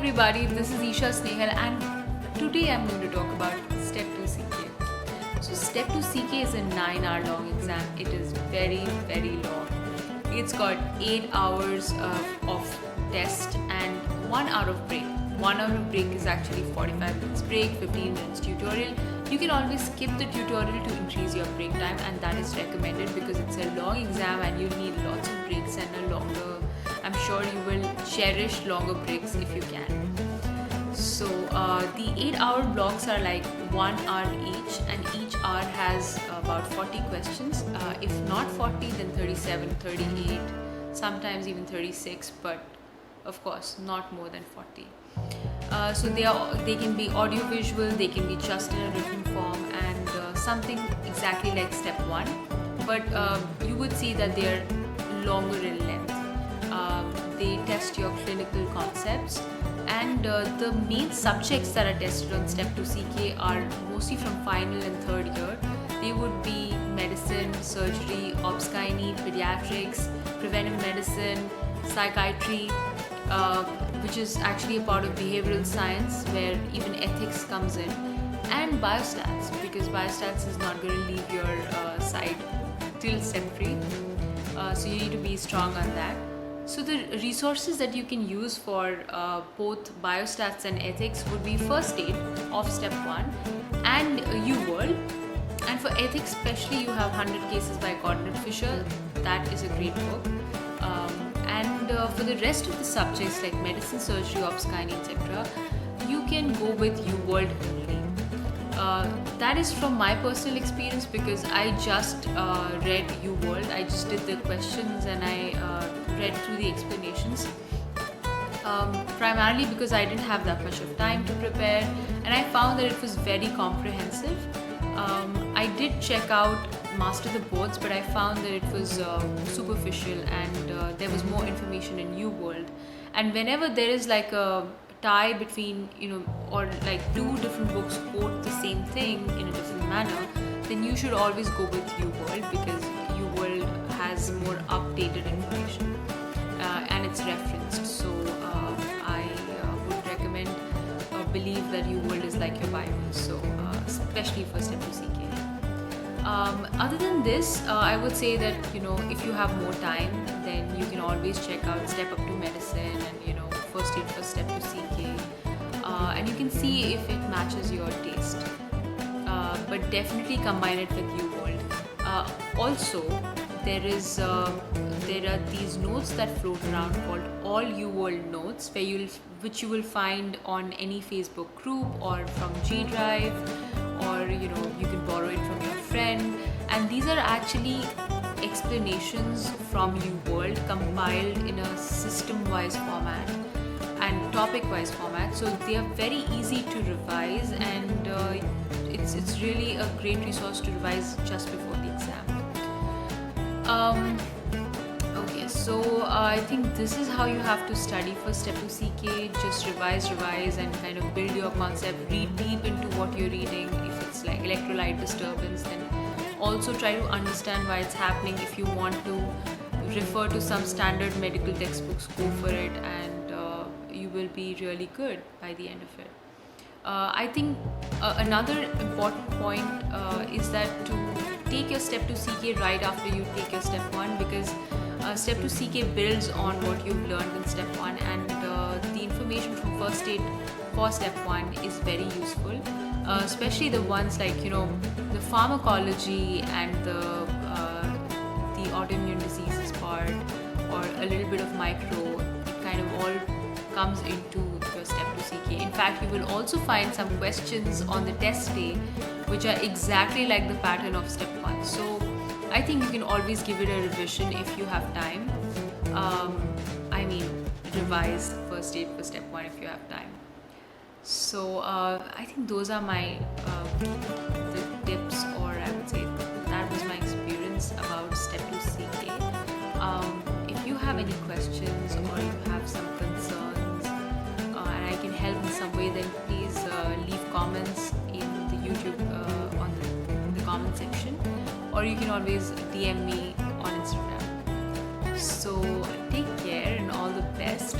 everybody, this is Isha Snehal and today I'm going to talk about Step 2 CK. So Step 2 CK is a 9-hour long exam. It is very, very long. It's got 8 hours of test and 1 hour of break. 1 hour of break is actually 45 minutes break, 15 minutes tutorial. You can always skip the tutorial to increase your break time, and that is recommended because it's a long exam and you need lots of breaks and a longer. I'm sure you will cherish longer breaks if you can. So the 8-hour blocks are like 1 hour each, and each hour has about 40 questions. If not 40, then 37, 38, sometimes even 36, but of course not more than 40. So they can be audio visual, they can be just in a written form, and something exactly like step 1, but you would see that they are longer in length. They test your clinical concepts, and the main subjects that are tested on Step 2 CK are mostly from final and third year. They would be medicine, surgery, obs-gynae, pediatrics, preventive medicine, psychiatry, which is actually a part of behavioral science where even ethics comes in, and biostats, because biostats is not going to leave your side till Step 3. So you need to be strong on that. So the resources that you can use for both biostats and ethics would be First Aid of Step 1 and UWorld. And for ethics especially, you have 100 Cases by Gordon Fisher. That is a great book. And for the rest of the subjects like medicine, surgery, obs-gynae, etc., you can go with UWorld only. That is from my personal experience because I just read UWorld. I just did the questions and I read through the explanations. Primarily because I didn't have that much of time to prepare, and I found that it was very comprehensive. I did check out Master the Boards, but I found that it was superficial, and there was more information in UWorld. And whenever there is like a tie between, or like two different books quote the same thing in a different manner, then you should always go with UWorld because UWorld has more updated information and it's referenced. So I would recommend, believe that UWorld is like your Bible, so especially for Step 2 CK. Other than this, I would say that if you have more time, then you can always check out Step Up to Medicine and First Aid for Step 2 CK, and you can see if it matches your taste. But definitely combine it with UWorld. Also, there are these notes that float around called All UWorld Notes, which you will find on any Facebook group or from G Drive, or you can borrow it from your friend. And these are actually explanations from UWorld compiled in a system-wise format and topic-wise format, so they are very easy to revise, and it's really a great resource to revise just before the exam. Okay, so I think this is how you have to study for Step 2 CK. Just revise, and kind of build your concept. Read deep into what you're reading. If it's like electrolyte disturbance, then also try to understand why it's happening. If you want to refer to some standard medical textbooks, go for it, and you will be really good by the end of it. I think another important point is that to take your Step 2 CK right after you take your Step 1, because Step 2 CK builds on what you've learned in Step 1, and the information from First Aid for Step 1 is very useful, especially the ones like the pharmacology and the autoimmune diseases part, or a little bit of micro. It kind of all comes into your Step 2 CK. In fact, you will also find some questions on the test day which are exactly like the pattern of Step 1. So I think you can always give it a revision if you have time. Revise First Aid for Step 1 if you have time. So I think those are my the tips, or I would say that was my experience about Step 2 CK. If you have any questions or you have some concerns and I can help in some way, then please leave comments in the YouTube on the comment section, or you can always DM me on Instagram. So take care and all the best.